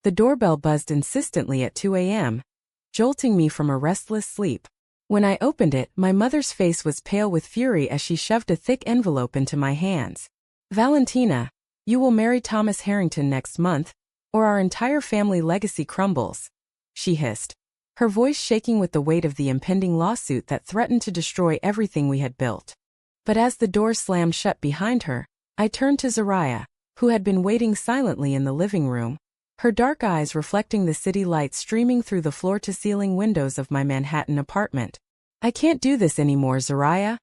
The doorbell buzzed insistently at 2 a.m., jolting me from a restless sleep. When I opened it, my mother's face was pale with fury as she shoved a thick envelope into my hands. "Valentina, you will marry Thomas Harrington next month, or our entire family legacy crumbles," she hissed, her voice shaking with the weight of the impending lawsuit that threatened to destroy everything we had built. But as the door slammed shut behind her, I turned to Zariah, who had been waiting silently in the living room, her dark eyes reflecting the city lights streaming through the floor-to-ceiling windows of my Manhattan apartment. "I can't do this anymore, Zariah,"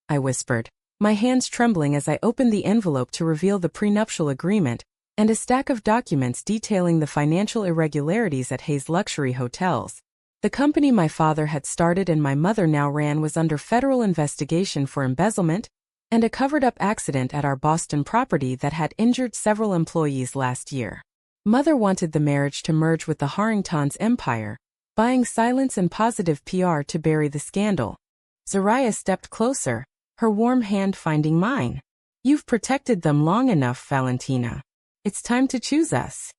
I whispered, my hands trembling as I opened the envelope to reveal the prenuptial agreement and a stack of documents detailing the financial irregularities at Hayes Luxury Hotels. The company my father had started and my mother now ran was under federal investigation for embezzlement and a covered-up accident at our Boston property that had injured several employees last year. Mother wanted the marriage to merge with the Harringtons' empire, buying silence and positive PR to bury the scandal. Zariah stepped closer, her warm hand finding mine. "You've protected them long enough, Valentina. It's time to choose us."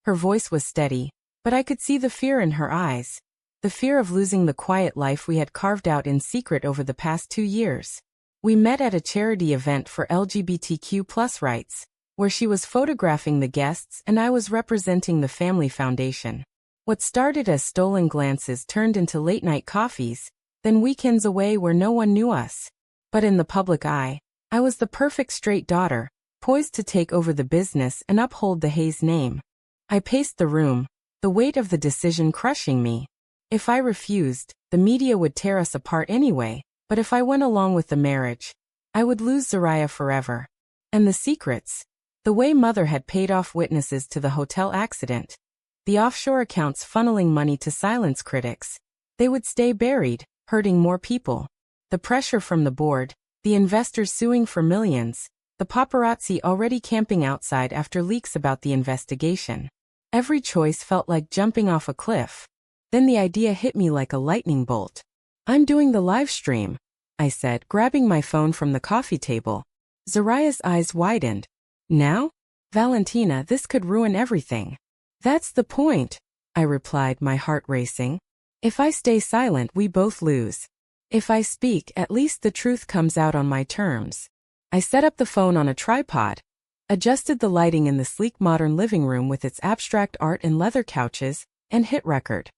Her voice was steady, but I could see the fear in her eyes. The fear of losing the quiet life we had carved out in secret over the past 2 years. We met at a charity event for LGBTQ+ rights, where she was photographing the guests and I was representing the family foundation. What started as stolen glances turned into late-night coffees, then weekends away where no one knew us. But in the public eye, I was the perfect straight daughter, poised to take over the business and uphold the Hayes name. I paced the room, the weight of the decision crushing me. If I refused, the media would tear us apart anyway, but if I went along with the marriage, I would lose Zariah forever. And the secrets? The way Mother had paid off witnesses to the hotel accident, the offshore accounts funneling money to silence critics, they would stay buried, hurting more people. The pressure from the board, the investors suing for millions, the paparazzi already camping outside after leaks about the investigation. Every choice felt like jumping off a cliff. Then the idea hit me like a lightning bolt. "I'm doing the live stream," I said, grabbing my phone from the coffee table. Zariah's eyes widened. "Now? Valentina, this could ruin everything." "That's the point," I replied, my heart racing. "If I stay silent, we both lose. If I speak, at least the truth comes out on my terms." I set up the phone on a tripod, adjusted the lighting in the sleek modern living room with its abstract art and leather couches, and hit record.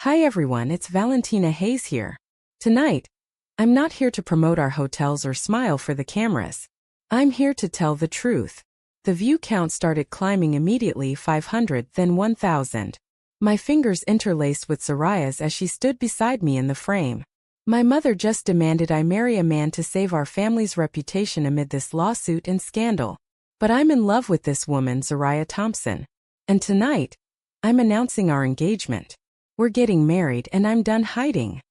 "Hi everyone, it's Valentina Hayes here. Tonight, I'm not here to promote our hotels or smile for the cameras. I'm here to tell the truth." The view count started climbing immediately, 500, then 1,000. My fingers interlaced with Zariah's as she stood beside me in the frame. "My mother just demanded I marry a man to save our family's reputation amid this lawsuit and scandal. But I'm in love with this woman, Zariah Thompson. And tonight, I'm announcing our engagement. We're getting married and I'm done hiding."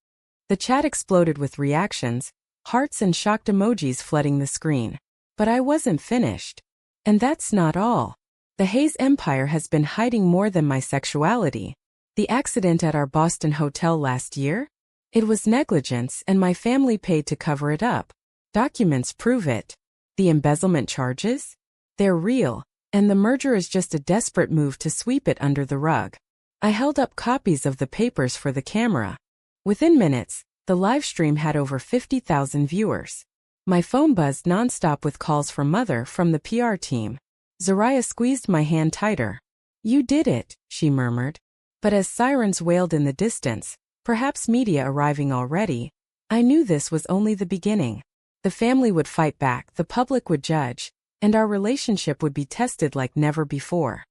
The chat exploded with reactions, hearts and shocked emojis flooding the screen. But I wasn't finished. "And that's not all. The Hayes empire has been hiding more than my sexuality. The accident at our Boston hotel last year? It was negligence and my family paid to cover it up. Documents prove it. The embezzlement charges? They're real, and the merger is just a desperate move to sweep it under the rug." I held up copies of the papers for the camera. Within minutes, the live stream had over 50,000 viewers. My phone buzzed nonstop with calls from Mother from the PR team. Zariah squeezed my hand tighter. "You did it," she murmured. But as sirens wailed in the distance, perhaps media arriving already, I knew this was only the beginning. The family would fight back, the public would judge, and our relationship would be tested like never before.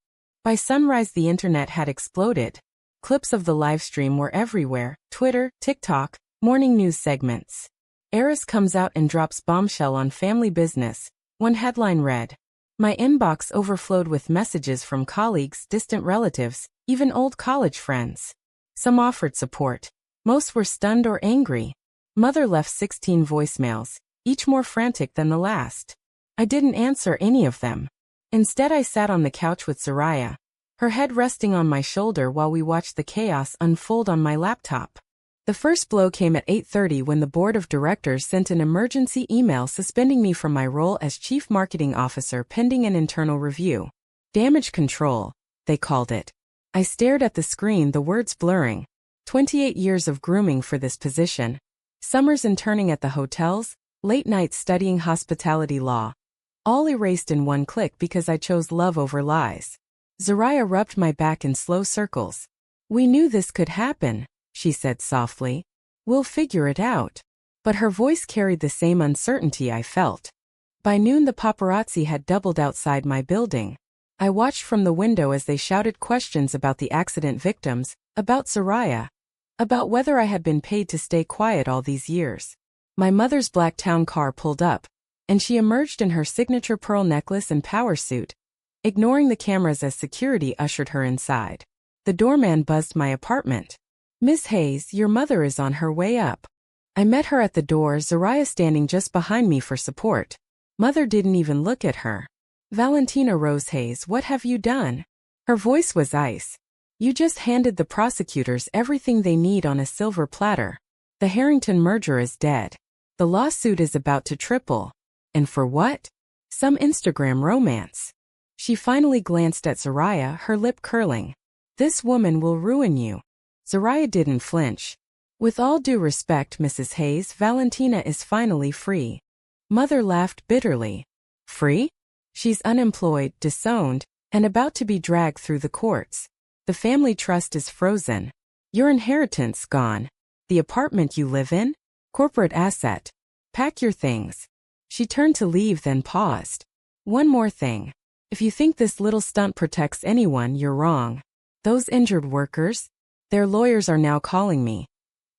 By sunrise, the internet had exploded. Clips of the live stream were everywhere: Twitter, TikTok, morning news segments. "Heiress comes out and drops bombshell on family business," one headline read. My inbox overflowed with messages from colleagues, distant relatives, even old college friends. Some offered support. Most were stunned or angry. Mother left 16 voicemails, each more frantic than the last. I didn't answer any of them. Instead, I sat on the couch with Zariah, her head resting on my shoulder while we watched the chaos unfold on my laptop. The first blow came at 8:30 when the board of directors sent an emergency email suspending me from my role as chief marketing officer pending an internal review. Damage control, they called it. I stared at the screen, the words blurring. 28 years of grooming for this position. Summers interning at the hotels, late nights studying hospitality law. All erased in one click because I chose love over lies. Zariah rubbed my back in slow circles. "We knew this could happen," she said softly. "We'll figure it out." But her voice carried the same uncertainty I felt. By noon the paparazzi had doubled outside my building. I watched from the window as they shouted questions about the accident victims, about Zariah, about whether I had been paid to stay quiet all these years. My mother's black town car pulled up, and she emerged in her signature pearl necklace and power suit, ignoring the cameras as security ushered her inside. The doorman buzzed my apartment. "Miss Hayes, your mother is on her way up." I met her at the door, Zariah standing just behind me for support. Mother didn't even look at her. "Valentina Rose Hayes, what have you done?" Her voice was ice. "You just handed the prosecutors everything they need on a silver platter. The Harrington merger is dead. The lawsuit is about to triple. And for what? Some Instagram romance." She finally glanced at Zariah, her lip curling. "This woman will ruin you." Zariah didn't flinch. "With all due respect, Mrs. Hayes, Valentina is finally free." Mother laughed bitterly. "Free? She's unemployed, disowned, and about to be dragged through the courts. The family trust is frozen. Your inheritance gone. The apartment you live in? Corporate asset. Pack your things." She turned to leave, then paused. "One more thing. If you think this little stunt protects anyone, you're wrong. Those injured workers? Their lawyers are now calling me,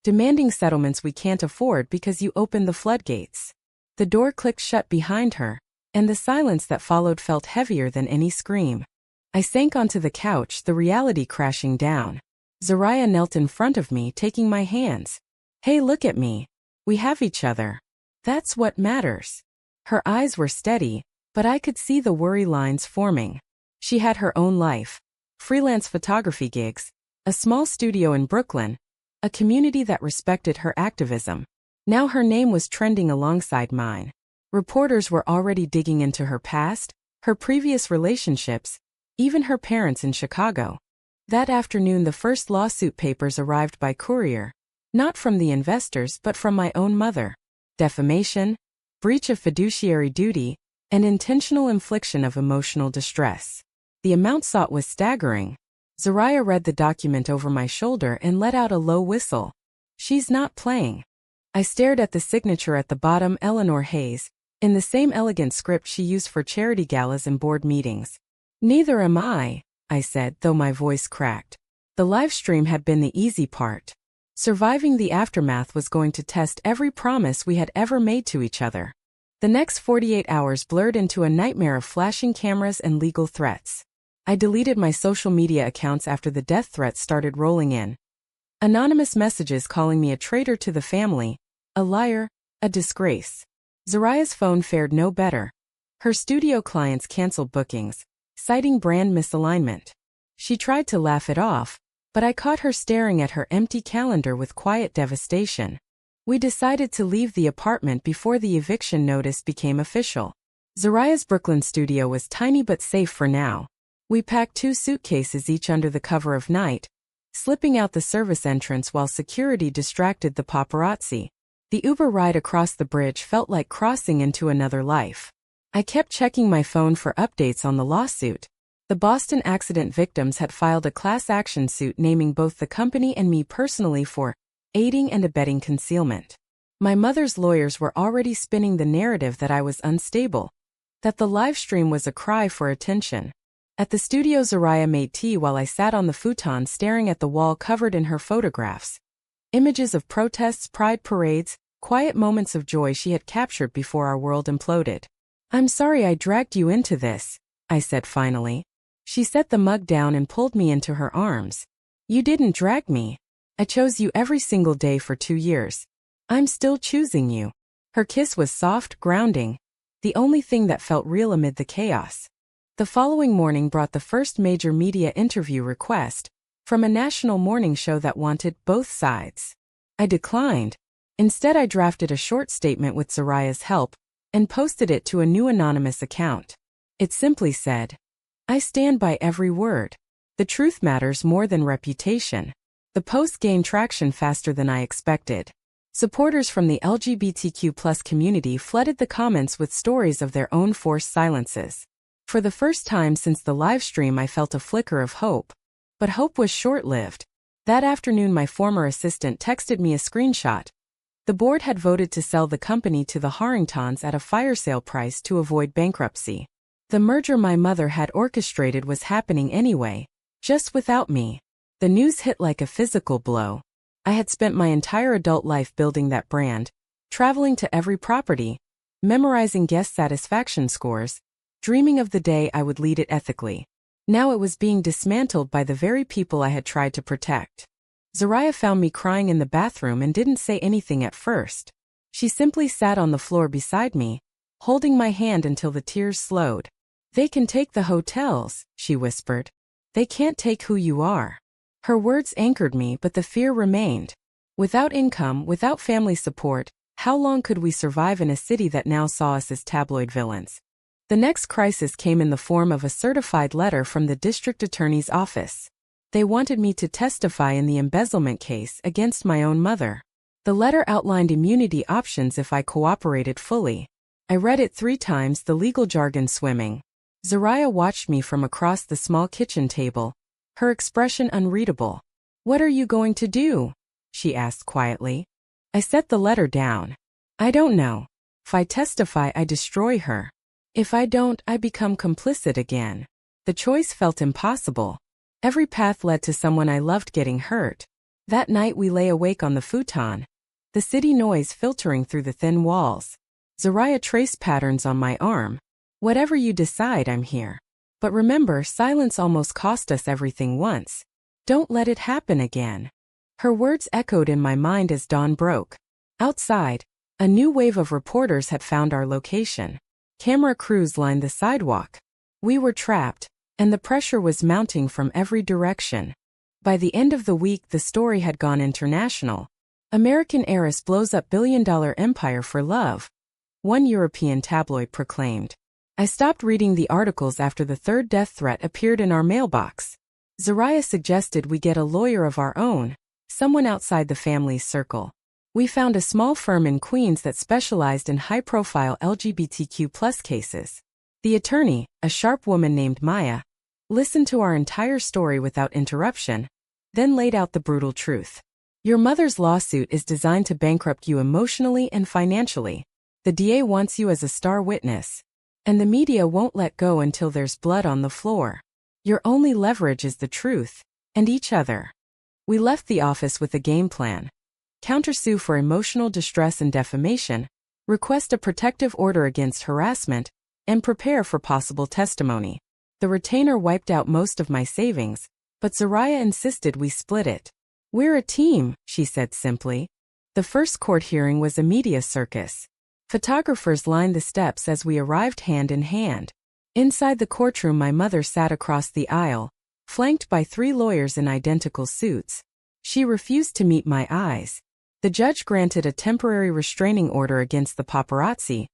demanding settlements we can't afford because you opened the floodgates." The door clicked shut behind her, and the silence that followed felt heavier than any scream. I sank onto the couch, the reality crashing down. Zariah knelt in front of me, taking my hands. "Hey, look at me. We have each other. That's what matters." Her eyes were steady, but I could see the worry lines forming. She had her own life. Freelance photography gigs, a small studio in Brooklyn, a community that respected her activism. Now her name was trending alongside mine. Reporters were already digging into her past, her previous relationships, even her parents in Chicago. That afternoon the first lawsuit papers arrived by courier. Not from the investors but from my own mother. Defamation, breach of fiduciary duty, and intentional infliction of emotional distress. The amount sought was staggering. Zariah read the document over my shoulder and let out a low whistle. "She's not playing." I stared at the signature at the bottom, Eleanor Hayes, in the same elegant script she used for charity galas and board meetings. "Neither am I," I said, though my voice cracked. The live stream had been the easy part. Surviving the aftermath was going to test every promise we had ever made to each other. The next 48 hours blurred into a nightmare of flashing cameras and legal threats. I deleted my social media accounts after the death threats started rolling in. Anonymous messages calling me a traitor to the family, a liar, a disgrace. Zariah's phone fared no better. Her studio clients canceled bookings, citing brand misalignment. She tried to laugh it off, but I caught her staring at her empty calendar with quiet devastation. We decided to leave the apartment before the eviction notice became official. Zariah's Brooklyn studio was tiny but safe for now. We packed 2 suitcases each under the cover of night, slipping out the service entrance while security distracted the paparazzi. The Uber ride across the bridge felt like crossing into another life. I kept checking my phone for updates on the lawsuit. The Boston accident victims had filed a class action suit naming both the company and me personally for aiding and abetting concealment. My mother's lawyers were already spinning the narrative that I was unstable, that the live stream was a cry for attention. At the studio, Zariah made tea while I sat on the futon staring at the wall covered in her photographs. Images of protests, pride parades, quiet moments of joy she had captured before our world imploded. "I'm sorry I dragged you into this," I said finally. She set the mug down and pulled me into her arms. "You didn't drag me. I chose you every single day for 2 years. I'm still choosing you." Her kiss was soft, grounding, the only thing that felt real amid the chaos. The following morning brought the first major media interview request, from a national morning show that wanted both sides. I declined. Instead, I drafted a short statement with Zariah's help and posted it to a new anonymous account. It simply said, "I stand by every word. The truth matters more than reputation. The post gained traction faster than I expected. Supporters from the LGBTQ+ community flooded the comments with stories of their own forced silences. For the first time since the live stream, I felt a flicker of hope. But hope was short-lived. That afternoon, my former assistant texted me a screenshot. The board had voted to sell the company to the Harringtons at a fire sale price to avoid bankruptcy. The merger my mother had orchestrated was happening anyway, just without me. The news hit like a physical blow. I had spent my entire adult life building that brand, traveling to every property, memorizing guest satisfaction scores, dreaming of the day I would lead it ethically. Now it was being dismantled by the very people I had tried to protect. Zariah found me crying in the bathroom and didn't say anything at first. She simply sat on the floor beside me, holding my hand until the tears slowed. "They can take the hotels," she whispered. "They can't take who you are." Her words anchored me, but the fear remained. Without income, without family support, how long could we survive in a city that now saw us as tabloid villains? The next crisis came in the form of a certified letter from the district attorney's office. They wanted me to testify in the embezzlement case against my own mother. The letter outlined immunity options if I cooperated fully. I read it 3 times, the legal jargon swimming. Zariah watched me from across the small kitchen table, her expression unreadable. "What are you going to do?" she asked quietly. I set the letter down. "I don't know. If I testify, I destroy her. If I don't, I become complicit again." The choice felt impossible. Every path led to someone I loved getting hurt. That night we lay awake on the futon, the city noise filtering through the thin walls. Zariah traced patterns on my arm. "Whatever you decide, I'm here. But remember, silence almost cost us everything once. Don't let it happen again." Her words echoed in my mind as dawn broke. Outside, a new wave of reporters had found our location. Camera crews lined the sidewalk. We were trapped, and the pressure was mounting from every direction. By the end of the week, the story had gone international. "American heiress blows up billion-dollar empire for love," one European tabloid proclaimed. I stopped reading the articles after the 3rd death threat appeared in our mailbox. Zariah suggested we get a lawyer of our own, someone outside the family's circle. We found a small firm in Queens that specialized in high-profile LGBTQ+ cases. The attorney, a sharp woman named Maya, listened to our entire story without interruption, then laid out the brutal truth. "Your mother's lawsuit is designed to bankrupt you emotionally and financially. The DA wants you as a star witness. And the media won't let go until there's blood on the floor. Your only leverage is the truth, and each other." We left the office with a game plan. Countersue for emotional distress and defamation, request a protective order against harassment, and prepare for possible testimony. The retainer wiped out most of my savings, but Zariah insisted we split it. "We're a team," she said simply. The first court hearing was a media circus. Photographers lined the steps as we arrived hand in hand. Inside the courtroom, my mother sat across the aisle, flanked by 3 lawyers in identical suits. She refused to meet my eyes. The judge granted a temporary restraining order against the paparazzi,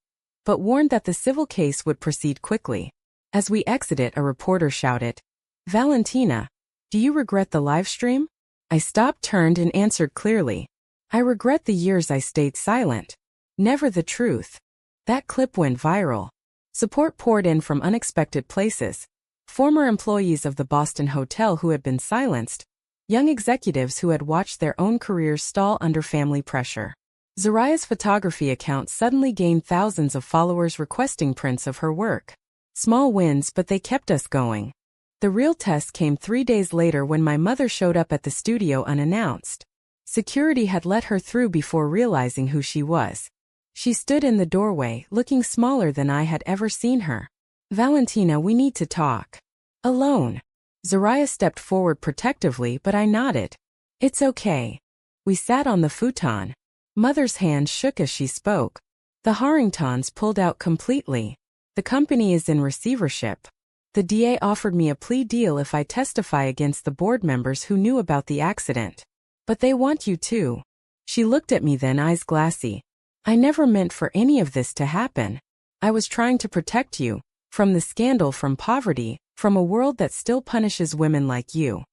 but warned that the civil case would proceed quickly. As we exited, a reporter shouted, "Valentina, do you regret the live stream?" I stopped, turned, and answered clearly, "I regret the years I stayed silent. Never the truth." That clip went viral. Support poured in from unexpected places. Former employees of the Boston hotel who had been silenced, young executives who had watched their own careers stall under family pressure. Zariah's photography account suddenly gained thousands of followers requesting prints of her work. Small wins, but they kept us going. The real test came 3 days later when my mother showed up at the studio unannounced. Security had let her through before realizing who she was. She stood in the doorway, looking smaller than I had ever seen her. "Valentina, we need to talk. Alone." Zariah stepped forward protectively, but I nodded. "It's okay." We sat on the futon. Mother's hand shook as she spoke. "The Harringtons pulled out completely. The company is in receivership. The DA offered me a plea deal if I testify against the board members who knew about the accident. But they want you too." She looked at me then, eyes glassy. "I never meant for any of this to happen. I was trying to protect you, From the scandal, from poverty, from a world that still punishes women like you.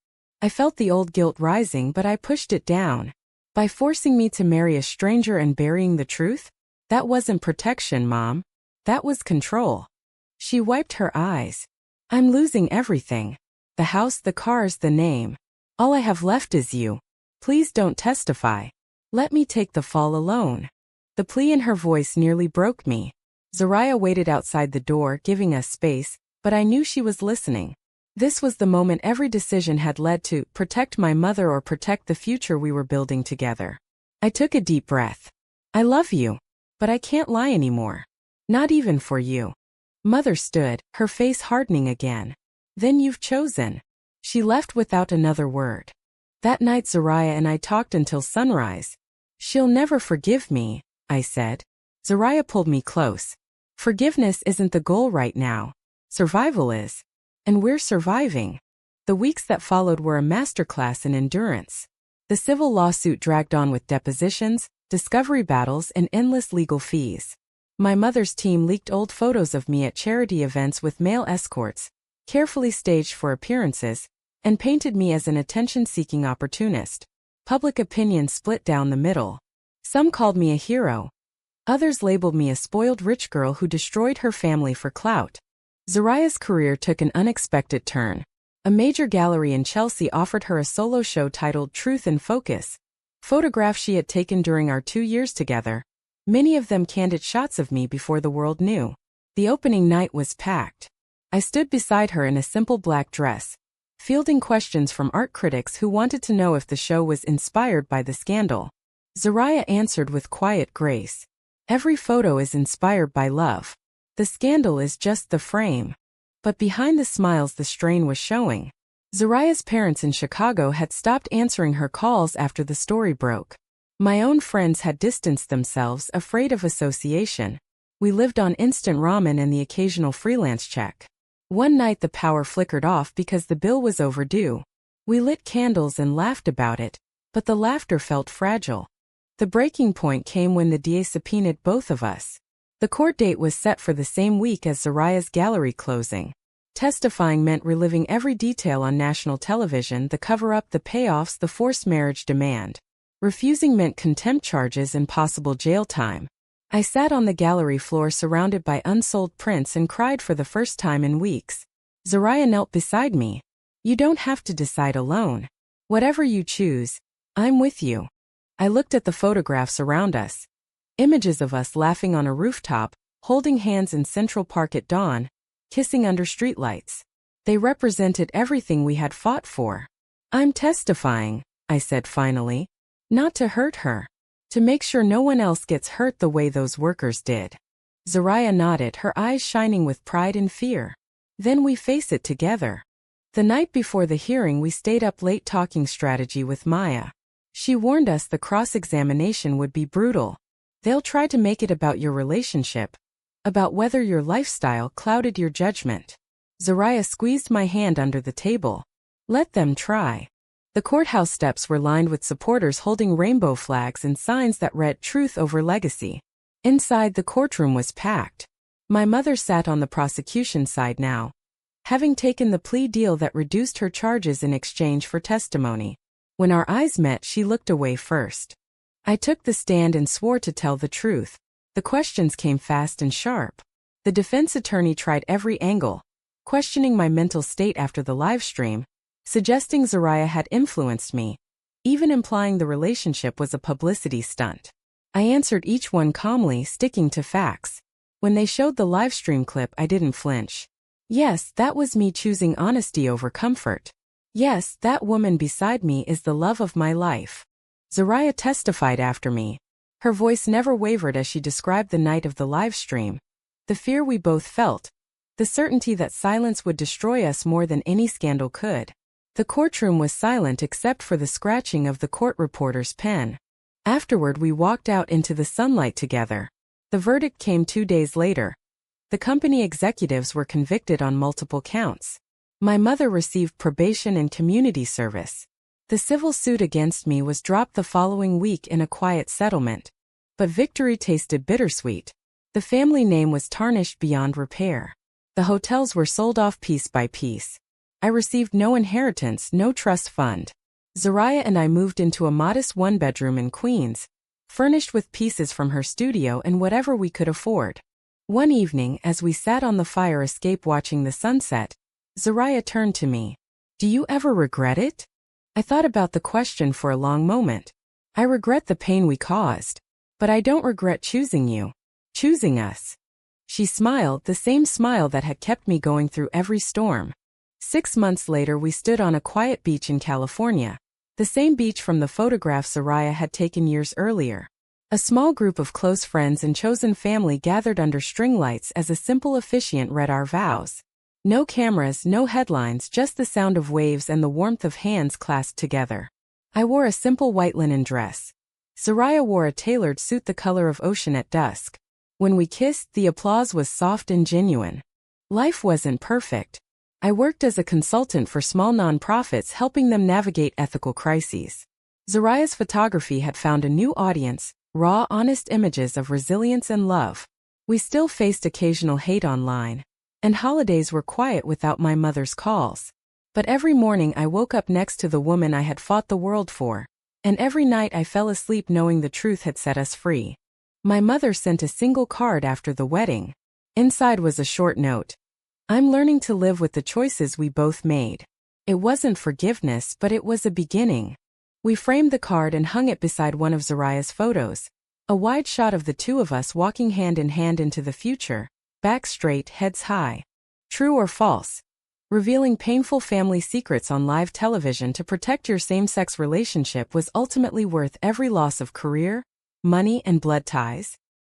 I felt the old guilt rising, but I pushed it down. By forcing me to marry a stranger and burying the truth? That wasn't protection, Mom. That was control. She wiped her eyes. I'm losing everything. The house, the cars, the name. All I have left is you. Please don't testify. Let me take the fall alone. The plea in her voice nearly broke me. Zariah waited outside the door, giving us space, but I knew she was listening. This was the moment every decision had led to: protect my mother or protect the future we were building together. I took a deep breath. I love you, but I can't lie anymore. Not even for you. Mother stood, her face hardening again. Then you've chosen. She left without another word. That night Zariah and I talked until sunrise. She'll never forgive me, I said. Zariah pulled me close. Forgiveness isn't the goal right now. Survival is. And we're surviving. The weeks that followed were a masterclass in endurance. The civil lawsuit dragged on with depositions, discovery battles, and endless legal fees. My mother's team leaked old photos of me at charity events with male escorts, carefully staged for appearances, and painted me as an attention-seeking opportunist. Public opinion split down the middle. Some called me a hero. Others labeled me a spoiled rich girl who destroyed her family for clout. Zariah's career took an unexpected turn. A major gallery in Chelsea offered her a solo show titled Truth in Focus. Photographs she had taken during our 2 years together. Many of them candid shots of me before the world knew. The opening night was packed. I stood beside her in a simple black dress, fielding questions from art critics who wanted to know if the show was inspired by the scandal. Zariah answered with quiet grace. Every photo is inspired by love. The scandal is just the frame. But behind the smiles the strain was showing. Zariah's parents in Chicago had stopped answering her calls after the story broke. My own friends had distanced themselves, afraid of association. We lived on instant ramen and the occasional freelance check. One night the power flickered off because the bill was overdue. We lit candles and laughed about it, but the laughter felt fragile. The breaking point came when the DA subpoenaed both of us. The court date was set for the same week as Zariah's gallery closing. Testifying meant reliving every detail on national television: the cover-up, the payoffs, the forced marriage demand. Refusing meant contempt charges and possible jail time. I sat on the gallery floor surrounded by unsold prints and cried for the first time in weeks. Zariah knelt beside me. You don't have to decide alone. Whatever you choose, I'm with you. I looked at the photographs around us. Images of us laughing on a rooftop, holding hands in Central Park at dawn, kissing under streetlights. They represented everything we had fought for. I'm testifying, I said finally. Not to hurt her. To make sure no one else gets hurt the way those workers did. Zariah nodded, her eyes shining with pride and fear. Then we face it together. The night before the hearing we stayed up late talking strategy with Maya. She warned us the cross-examination would be brutal. They'll try to make it about your relationship, about whether your lifestyle clouded your judgment. Zariah squeezed my hand under the table. Let them try. The courthouse steps were lined with supporters holding rainbow flags and signs that read "Truth over Legacy." Inside, the courtroom was packed. My mother sat on the prosecution side now, having taken the plea deal that reduced her charges in exchange for testimony. When our eyes met, she looked away first. I took the stand and swore to tell the truth. The questions came fast and sharp. The defense attorney tried every angle, questioning my mental state after the live stream, suggesting Zariah had influenced me, even implying the relationship was a publicity stunt. I answered each one calmly, sticking to facts. When they showed the live stream clip, I didn't flinch. Yes, that was me choosing honesty over comfort. Yes, that woman beside me is the love of my life. Zariah testified after me. Her voice never wavered as she described the night of the live stream. The fear we both felt. The certainty that silence would destroy us more than any scandal could. The courtroom was silent except for the scratching of the court reporter's pen. Afterward, we walked out into the sunlight together. The verdict came 2 days later. The company executives were convicted on multiple counts. My mother received probation and community service. The civil suit against me was dropped the following week in a quiet settlement. But victory tasted bittersweet. The family name was tarnished beyond repair. The hotels were sold off piece by piece. I received no inheritance, no trust fund. Zariah and I moved into a modest one-bedroom in Queens, furnished with pieces from her studio and whatever we could afford. One evening, as we sat on the fire escape watching the sunset, Zariah turned to me. "Do you ever regret it?" I thought about the question for a long moment. I regret the pain we caused. But I don't regret choosing you. Choosing us. She smiled, the same smile that had kept me going through every storm. 6 months later we stood on a quiet beach in California, the same beach from the photograph Zariah had taken years earlier. A small group of close friends and chosen family gathered under string lights as a simple officiant read our vows. No cameras, no headlines, just the sound of waves and the warmth of hands clasped together. I wore a simple white linen dress. Zariah wore a tailored suit the color of ocean at dusk. When we kissed, the applause was soft and genuine. Life wasn't perfect. I worked as a consultant for small nonprofits helping them navigate ethical crises. Zariah's photography had found a new audience, raw, honest images of resilience and love. We still faced occasional hate online, and holidays were quiet without my mother's calls. But every morning I woke up next to the woman I had fought the world for, and every night I fell asleep knowing the truth had set us free. My mother sent a single card after the wedding. Inside was a short note. "I'm learning to live with the choices we both made." It wasn't forgiveness, but it was a beginning. We framed the card and hung it beside one of Zariah's photos. A wide shot of the two of us walking hand in hand into the future, back straight, heads high. True or false? Revealing painful family secrets on live television to protect your same-sex relationship was ultimately worth every loss of career, money, and blood ties.